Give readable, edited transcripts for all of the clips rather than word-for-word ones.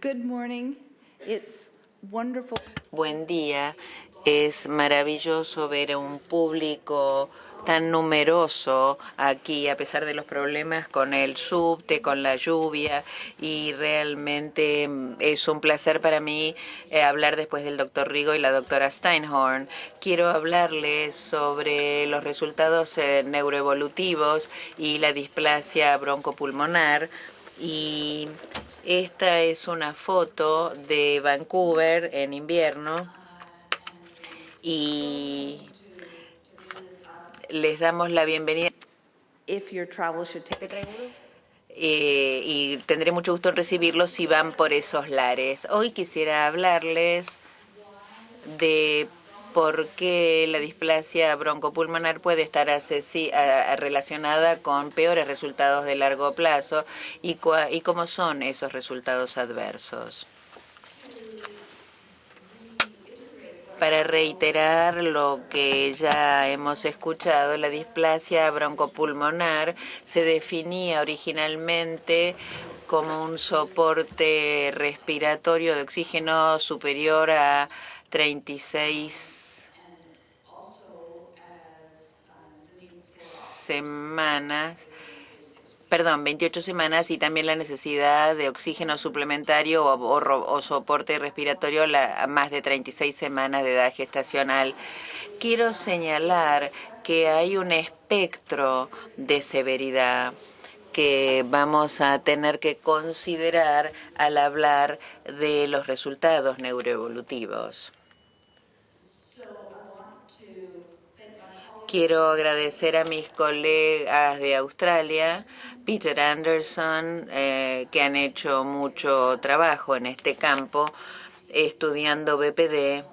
Good morning. It's wonderful. Buen día. Es maravilloso ver a un público tan numeroso aquí, a pesar de los problemas con el subte, con la lluvia, y realmente es un placer para mí hablar después del doctor Rigo y la doctora Steinhorn. Quiero hablarles sobre los resultados neuroevolutivos y la displasia broncopulmonar. Y esta es una foto de Vancouver en invierno y les damos la bienvenida. If your travel should take Y tendré mucho gusto en recibirlos si van por esos lares. Hoy quisiera hablarles de por qué la displasia broncopulmonar puede estar relacionada con peores resultados de largo plazo y cómo son esos resultados adversos. Para reiterar lo que ya hemos escuchado, la displasia broncopulmonar se definía originalmente como un soporte respiratorio de oxígeno superior a 36 semanas. 28 semanas, y también la necesidad de oxígeno suplementario o soporte respiratorio a más de 36 semanas de edad gestacional. Quiero señalar que hay un espectro de severidad que vamos a tener que considerar al hablar de los resultados neuroevolutivos. Quiero agradecer a mis colegas de Australia, Peter Anderson, que han hecho mucho trabajo en este campo, estudiando BPD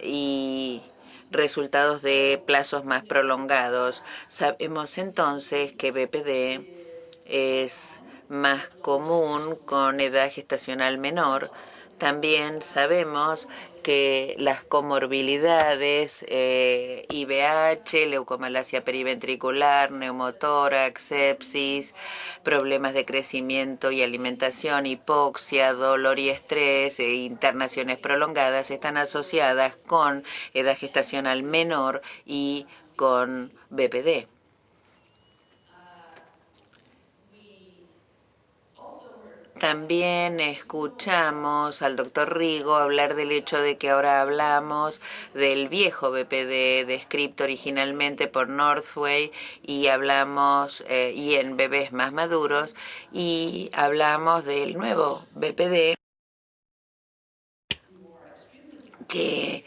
y resultados de plazos más prolongados. Sabemos entonces que BPD es más común con edad gestacional menor. También sabemos que las comorbilidades, IVH, leucomalacia periventricular, neumotórax, sepsis, problemas de crecimiento y alimentación, hipoxia, dolor y estrés e internaciones prolongadas están asociadas con edad gestacional menor y con BPD. También escuchamos al doctor Rigo hablar del hecho de que ahora hablamos del viejo BPD descrito originalmente por Northway y hablamos y en bebés más maduros, y hablamos del nuevo BPD que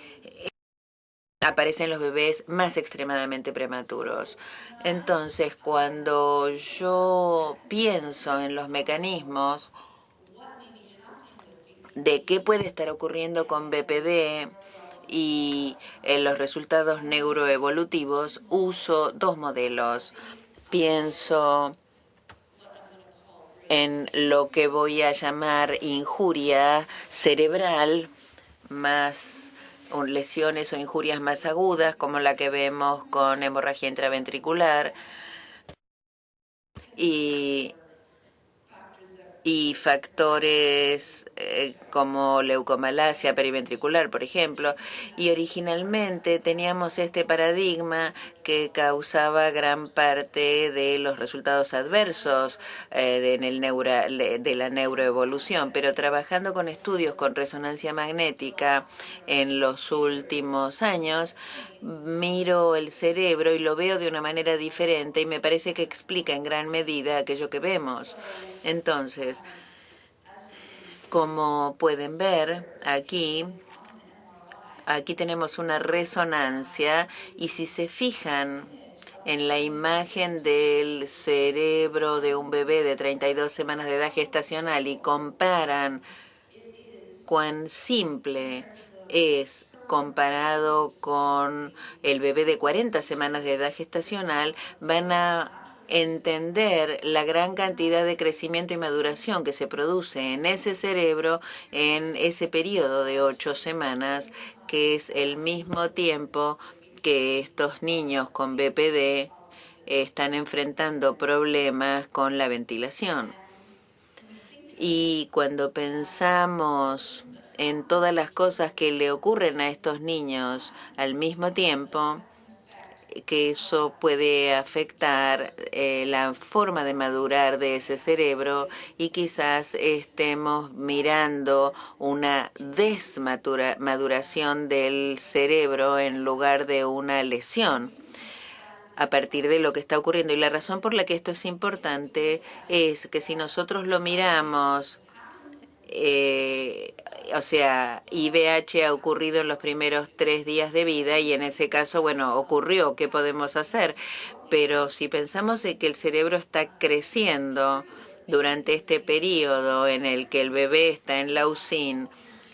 aparece en los bebés más extremadamente prematuros. Entonces, cuando yo pienso en los mecanismos de qué puede estar ocurriendo con BPD y en los resultados neuroevolutivos, uso dos modelos. Pienso en lo que voy a llamar injuria cerebral, más lesiones o injurias más agudas, como la que vemos con hemorragia intraventricular, y factores como leucomalacia periventricular, por ejemplo. Y originalmente teníamos este paradigma que causaba gran parte de los resultados adversos de la neuroevolución, pero trabajando con estudios con resonancia magnética en los últimos años, miro el cerebro y lo veo de una manera diferente y me parece que explica en gran medida aquello que vemos. Entonces, como pueden ver aquí tenemos una resonancia, y si se fijan en la imagen del cerebro de un bebé de 32 semanas de edad gestacional y comparan cuán simple es comparado con el bebé de 40 semanas de edad gestacional, van a entender la gran cantidad de crecimiento y maduración que se produce en ese cerebro en ese periodo de 8 semanas, que es el mismo tiempo que estos niños con BPD están enfrentando problemas con la ventilación. Y cuando pensamos en todas las cosas que le ocurren a estos niños al mismo tiempo, que eso puede afectar la forma de madurar de ese cerebro y quizás estemos mirando una desmaduración del cerebro en lugar de una lesión a partir de lo que está ocurriendo. Y la razón por la que esto es importante es que si nosotros lo miramos, o sea, IVH ha ocurrido en los primeros 3 días de vida y en ese caso, bueno, ocurrió, ¿qué podemos hacer? Pero si pensamos en que el cerebro está creciendo durante este periodo en el que el bebé está en la UCIN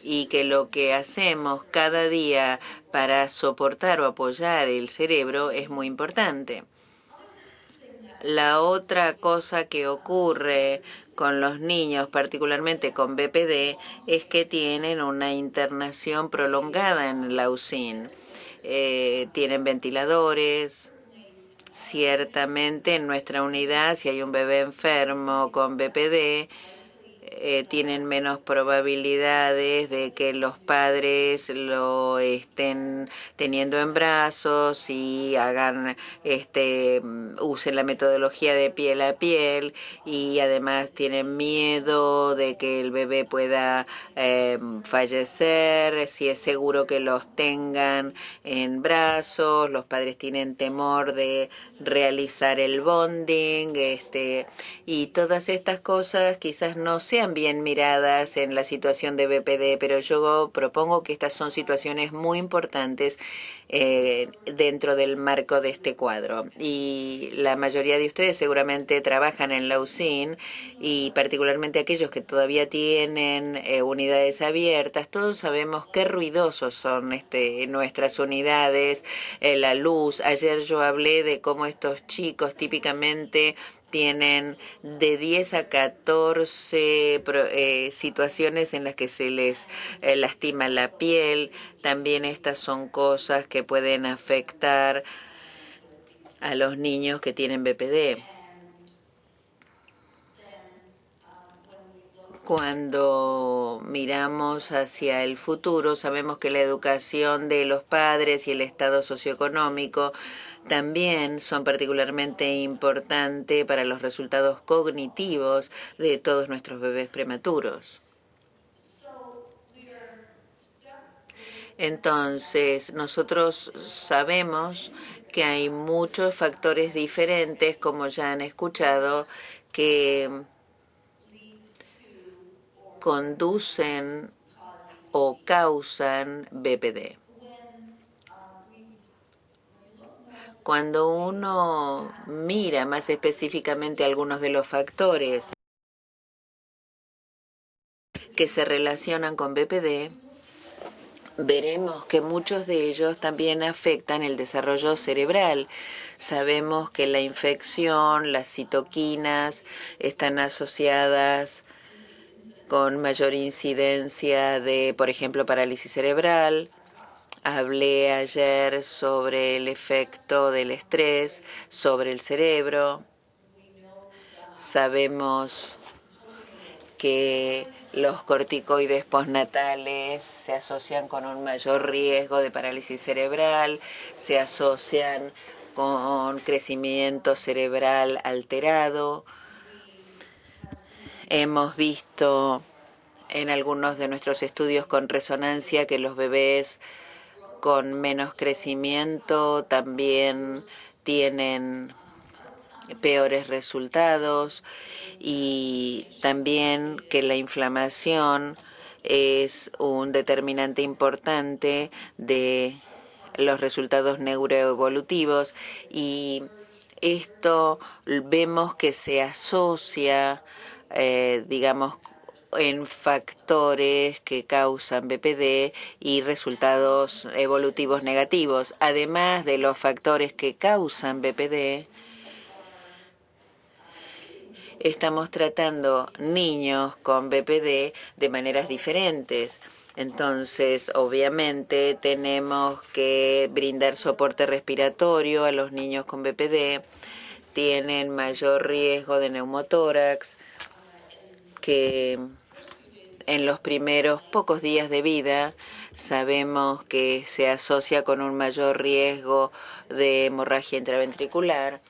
y que lo que hacemos cada día para soportar o apoyar el cerebro es muy importante. La otra cosa que ocurre con los niños, particularmente con BPD, es que tienen una internación prolongada en la UCIN. Tienen ventiladores. Ciertamente en nuestra unidad, si hay un bebé enfermo con BPD, tienen menos probabilidades de que los padres lo estén teniendo en brazos y usen la metodología de piel a piel, y además tienen miedo de que el bebé pueda fallecer si es seguro que los tengan en brazos. Los padres tienen temor de realizar el bonding, y todas estas cosas quizás no sean bien miradas en la situación de BPD, pero yo propongo que estas son situaciones muy importantes dentro del marco de este cuadro. Y la mayoría de ustedes seguramente trabajan en la UCIN, y particularmente aquellos que todavía tienen unidades abiertas. Todos sabemos qué ruidosos son nuestras unidades, la luz. Ayer yo hablé de cómo estos chicos típicamente tienen de 10 a 14 situaciones en las que se les lastima la piel. También estas son cosas que pueden afectar a los niños que tienen BPD. Cuando miramos hacia el futuro, sabemos que la educación de los padres y el estado socioeconómico también son particularmente importantes para los resultados cognitivos de todos nuestros bebés prematuros. Entonces, nosotros sabemos que hay muchos factores diferentes, como ya han escuchado, que conducen o causan BPD. Cuando uno mira más específicamente algunos de los factores que se relacionan con BPD, veremos que muchos de ellos también afectan el desarrollo cerebral. Sabemos que la infección, las citoquinas, están asociadas con mayor incidencia de, por ejemplo, parálisis cerebral. Hablé ayer sobre el efecto del estrés sobre el cerebro. Sabemos que los corticoides postnatales se asocian con un mayor riesgo de parálisis cerebral, se asocian con crecimiento cerebral alterado. Hemos visto en algunos de nuestros estudios con resonancia que los bebés con menos crecimiento también tienen peores resultados, y también que la inflamación es un determinante importante de los resultados neuroevolutivos, y esto vemos que se asocia, digamos, en factores que causan BPD y resultados evolutivos negativos. Además de los factores que causan BPD, estamos tratando niños con BPD de maneras diferentes. Entonces, obviamente, tenemos que brindar soporte respiratorio a los niños con BPD. Tienen mayor riesgo de neumotórax, que en los primeros pocos días de vida sabemos que se asocia con un mayor riesgo de hemorragia intraventricular.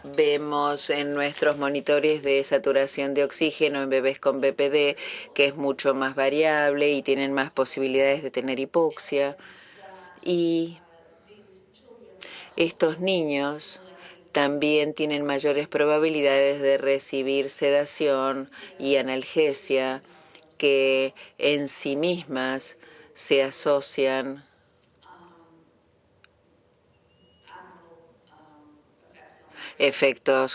Vemos en nuestros monitores de saturación de oxígeno en bebés con BPD que es mucho más variable y tienen más posibilidades de tener hipoxia. Y estos niños también tienen mayores probabilidades de recibir sedación y analgesia que en sí mismas se asocian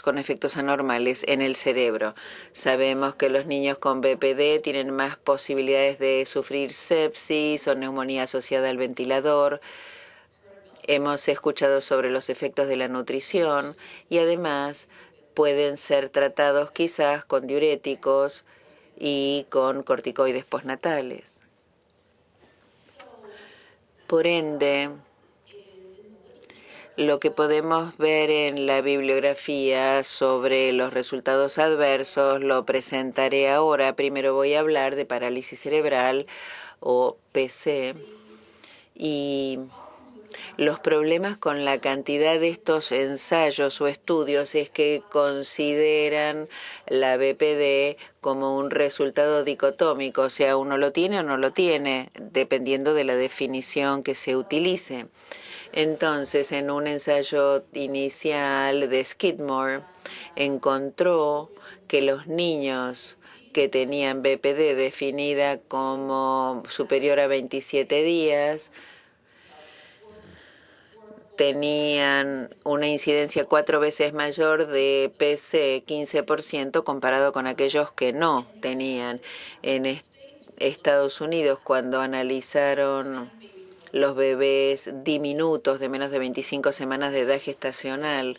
con efectos anormales en el cerebro. Sabemos que los niños con BPD tienen más posibilidades de sufrir sepsis o neumonía asociada al ventilador. Hemos escuchado sobre los efectos de la nutrición y además pueden ser tratados quizás con diuréticos y con corticoides postnatales. Por ende, lo que podemos ver en la bibliografía sobre los resultados adversos lo presentaré ahora. Primero voy a hablar de parálisis cerebral o PC y los problemas con la cantidad de estos ensayos o estudios es que consideran la BPD como un resultado dicotómico, o sea, uno lo tiene o no lo tiene, dependiendo de la definición que se utilice. Entonces, en un ensayo inicial de Skidmore, encontró que los niños que tenían BPD definida como superior a 27 días tenían una incidencia 4 veces mayor de PC, 15%, comparado con aquellos que no tenían. En Estados Unidos, cuando analizaron los bebés diminutos de menos de 25 semanas de edad gestacional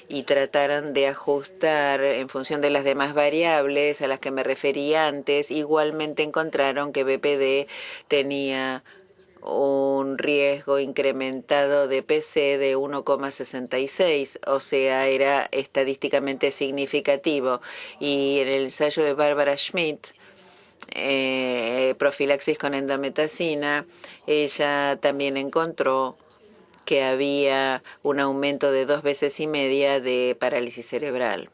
y trataron de ajustar en función de las demás variables a las que me referí antes, igualmente encontraron que BPD tenía un riesgo incrementado de PC de 1,66, o sea, era estadísticamente significativo. Y en el ensayo de Barbara Schmidt, profilaxis con endometacina, ella también encontró que había un aumento de 2,5 veces de parálisis cerebral.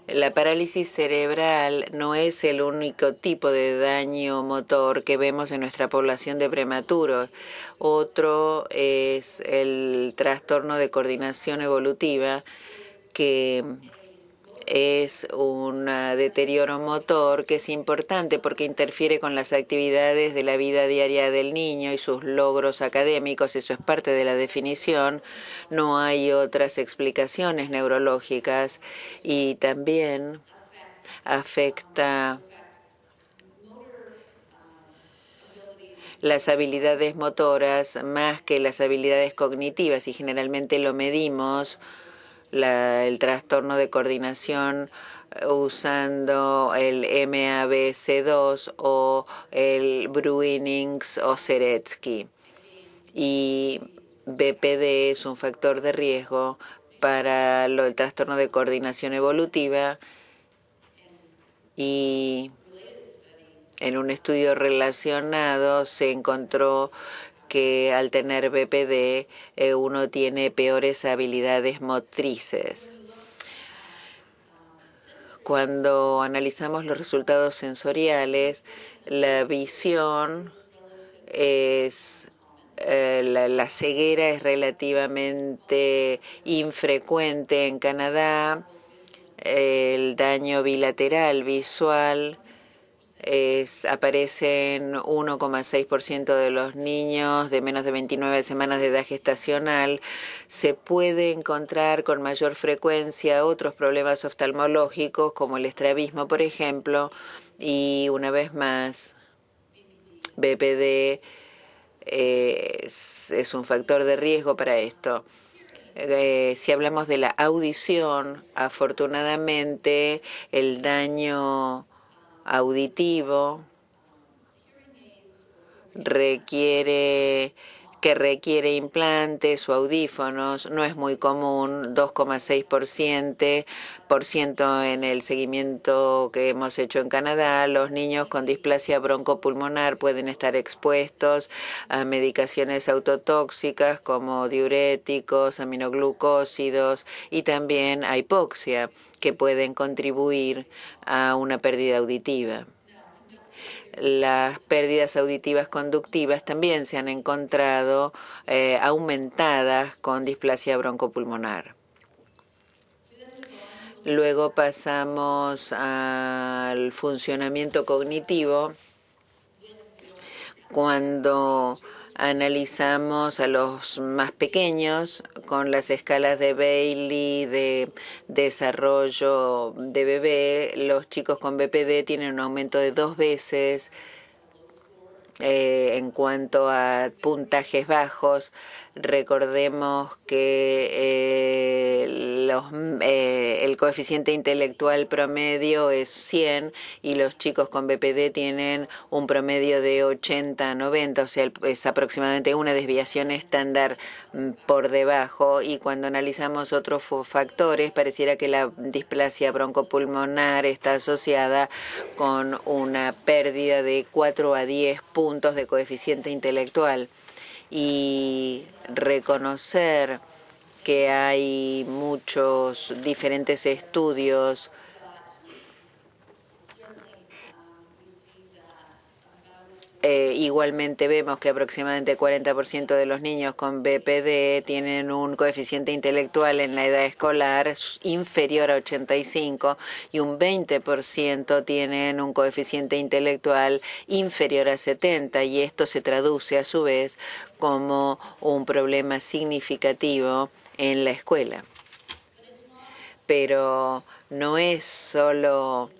La parálisis cerebral no es el único tipo de daño motor que vemos en nuestra población de prematuros. Otro es el trastorno de coordinación evolutiva, que es un deterioro motor que es importante porque interfiere con las actividades de la vida diaria del niño y sus logros académicos. Eso es parte de la definición. No hay otras explicaciones neurológicas y también afecta las habilidades motoras más que las habilidades cognitivas y generalmente lo medimos el trastorno de coordinación usando el MABC2 o el Bruinings o Seretsky. Y BPD es un factor de riesgo para el trastorno de coordinación evolutiva y en un estudio relacionado se encontró que al tener BPD uno tiene peores habilidades motrices. Cuando analizamos los resultados sensoriales, la visión es la ceguera es relativamente infrecuente en Canadá. El daño bilateral visual aparece en 1,6% de los niños de menos de 29 semanas de edad gestacional. Se puede encontrar con mayor frecuencia otros problemas oftalmológicos como el estrabismo, por ejemplo, y una vez más, BPD es un factor de riesgo para esto. Si hablamos de la audición, afortunadamente el daño auditivo requiere que requiere implantes o audífonos. No es muy común, 2,6% en el seguimiento que hemos hecho en Canadá. Los niños con displasia broncopulmonar pueden estar expuestos a medicaciones autotóxicas como diuréticos, aminoglucósidos y también a hipoxia, que pueden contribuir a una pérdida auditiva. Las pérdidas auditivas conductivas también se han encontrado aumentadas con displasia broncopulmonar. Luego pasamos al funcionamiento cognitivo. Cuando analizamos a los más pequeños con las escalas de Bailey de desarrollo de bebé, los chicos con BPD tienen un aumento de 2 veces en cuanto a puntajes bajos. Recordemos que el coeficiente intelectual promedio es 100 y los chicos con BPD tienen un promedio de 80 a 90, o sea, es aproximadamente una desviación estándar por debajo. Y cuando analizamos otros factores, pareciera que la displasia broncopulmonar está asociada con una pérdida de 4 a 10 puntos de coeficiente intelectual. Y reconocer que hay muchos diferentes estudios igualmente vemos que aproximadamente 40% de los niños con BPD tienen un coeficiente intelectual en la edad escolar inferior a 85 y un 20% tienen un coeficiente intelectual inferior a 70, y esto se traduce a su vez como un problema significativo en la escuela. Pero no es solo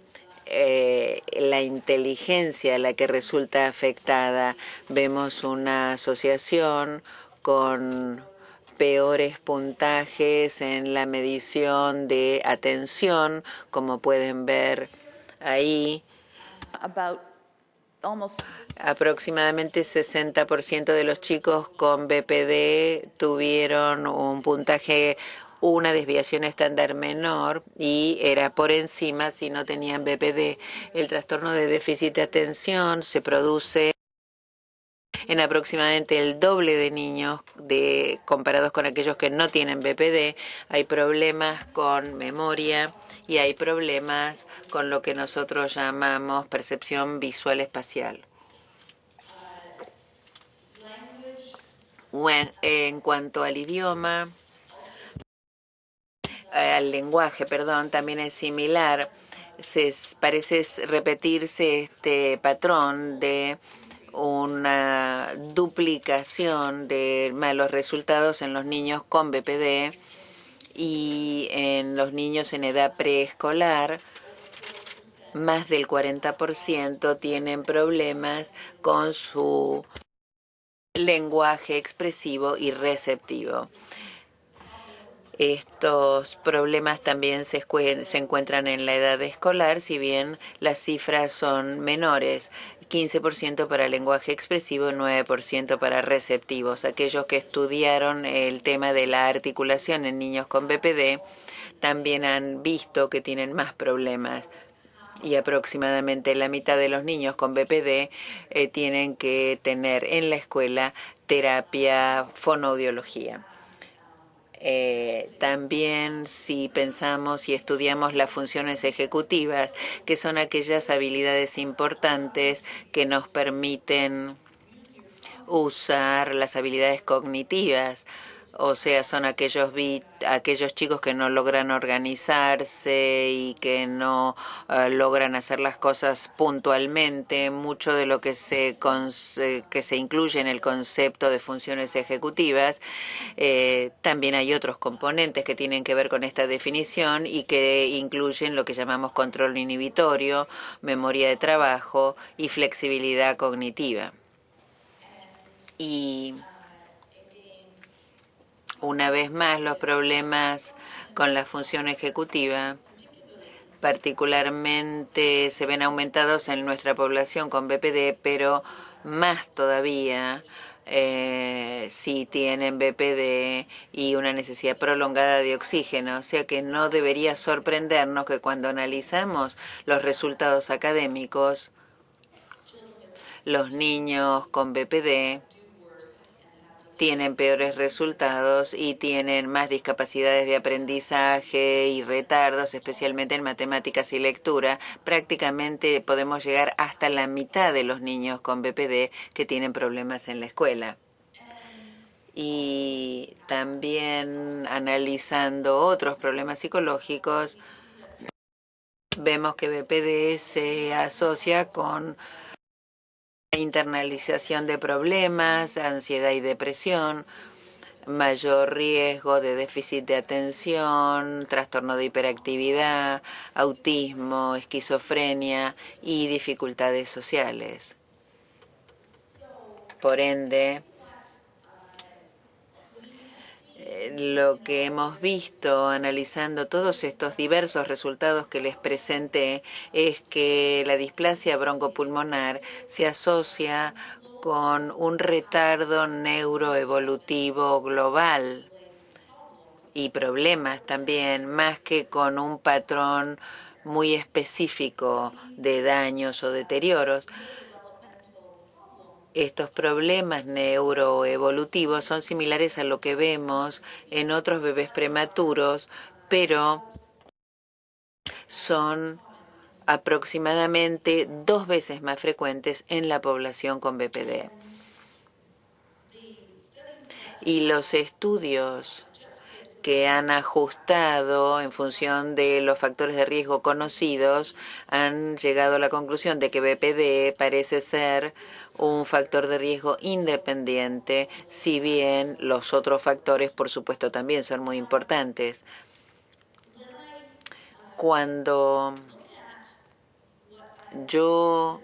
la inteligencia la que resulta afectada. Vemos una asociación con peores puntajes en la medición de atención, como pueden ver ahí. Aproximadamente 60% de los chicos con BPD tuvieron un puntaje, una desviación estándar menor, y era por encima si no tenían BPD. El trastorno de déficit de atención se produce en aproximadamente el doble de niños comparados con aquellos que no tienen BPD. Hay problemas con memoria y hay problemas con lo que nosotros llamamos percepción visual espacial. En cuanto al idioma, al lenguaje, perdón, también es similar. Parece repetirse este patrón de una duplicación de malos resultados en los niños con BPD y en los niños en edad preescolar. Más del 40% tienen problemas con su lenguaje expresivo y receptivo. Estos problemas también se encuentran en la edad escolar, si bien las cifras son menores. 15% para lenguaje expresivo, 9% para receptivos. Aquellos que estudiaron el tema de la articulación en niños con BPD también han visto que tienen más problemas. Y aproximadamente la mitad de los niños con BPD tienen que tener en la escuela terapia fonoaudiología. También si pensamos y estudiamos las funciones ejecutivas, que son aquellas habilidades importantes que nos permiten usar las habilidades cognitivas, o sea, son aquellos chicos que no logran organizarse y que no logran hacer las cosas puntualmente. Mucho de lo que se incluye en el concepto de funciones ejecutivas, también hay otros componentes que tienen que ver con esta definición y que incluyen lo que llamamos control inhibitorio, memoria de trabajo y flexibilidad cognitiva. Y una vez más, los problemas con la función ejecutiva particularmente se ven aumentados en nuestra población con BPD, pero más todavía si tienen BPD y una necesidad prolongada de oxígeno. O sea que no debería sorprendernos que cuando analizamos los resultados académicos, los niños con BPD tienen peores resultados y tienen más discapacidades de aprendizaje y retardos, especialmente en matemáticas y lectura. Prácticamente podemos llegar hasta la mitad de los niños con BPD que tienen problemas en la escuela. Y también analizando otros problemas psicológicos, vemos que BPD se asocia con internalización de problemas, ansiedad y depresión, mayor riesgo de déficit de atención, trastorno de hiperactividad, autismo, esquizofrenia y dificultades sociales. Por ende, lo que hemos visto analizando todos estos diversos resultados que les presenté es que la displasia broncopulmonar se asocia con un retardo neuroevolutivo global y problemas también, más que con un patrón muy específico de daños o deterioros. Estos problemas neuroevolutivos son similares a lo que vemos en otros bebés prematuros, pero son aproximadamente 2 veces más frecuentes en la población con BPD. Y los estudios que han ajustado en función de los factores de riesgo conocidos han llegado a la conclusión de que BPD parece ser un factor de riesgo independiente, si bien los otros factores, por supuesto, también son muy importantes. Cuando yo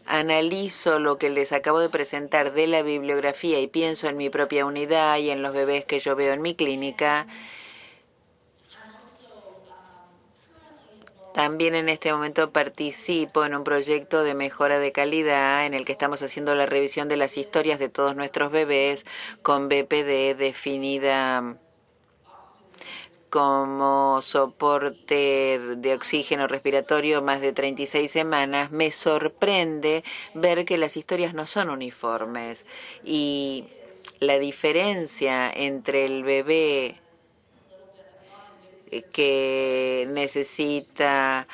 analizo lo que les acabo de presentar de la bibliografía y pienso en mi propia unidad y en los bebés que yo veo en mi clínica, también en este momento participo en un proyecto de mejora de calidad en el que estamos haciendo la revisión de las historias de todos nuestros bebés con BPD definida como soporte de oxígeno respiratorio más de 36 semanas. Me sorprende ver que las historias no son uniformes y la diferencia entre el bebé que necesita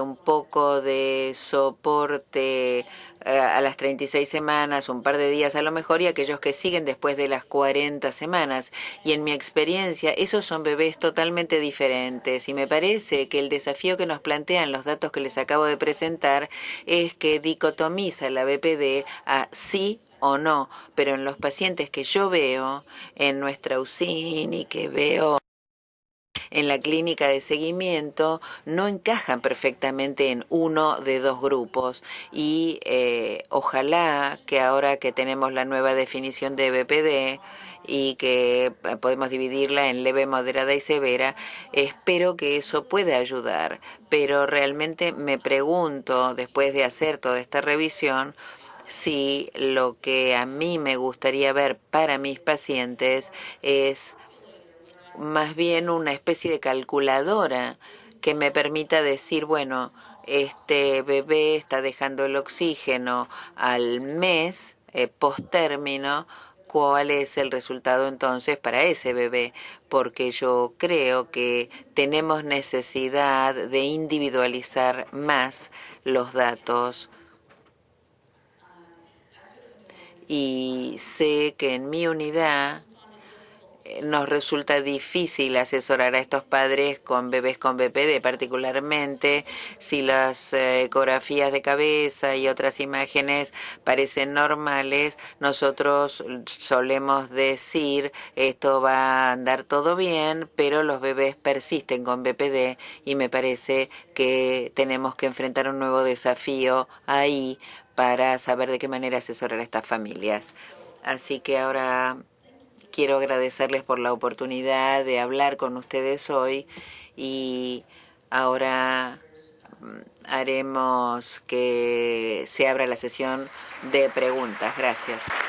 un poco de soporte a las 36 semanas, un par de días a lo mejor, y aquellos que siguen después de las 40 semanas. Y en mi experiencia, esos son bebés totalmente diferentes. Y me parece que el desafío que nos plantean los datos que les acabo de presentar es que dicotomiza la BPD a sí o no. Pero en los pacientes que yo veo en nuestra UCIN y que veo en la clínica de seguimiento no encajan perfectamente en uno de dos grupos y ojalá que ahora que tenemos la nueva definición de BPD y que podemos dividirla en leve, moderada y severa, espero que eso pueda ayudar, pero realmente me pregunto, después de hacer toda esta revisión, si lo que a mí me gustaría ver para mis pacientes es más bien una especie de calculadora que me permita decir, bueno, este bebé está dejando el oxígeno al mes post-término, ¿cuál es el resultado entonces para ese bebé? Porque yo creo que tenemos necesidad de individualizar más los datos. Y sé que en mi unidad nos resulta difícil asesorar a estos padres con bebés con BPD, particularmente si las ecografías de cabeza y otras imágenes parecen normales. Nosotros solemos decir esto va a andar todo bien, pero los bebés persisten con BPD y me parece que tenemos que enfrentar un nuevo desafío ahí para saber de qué manera asesorar a estas familias. Así que ahora quiero agradecerles por la oportunidad de hablar con ustedes hoy y ahora haremos que se abra la sesión de preguntas. Gracias.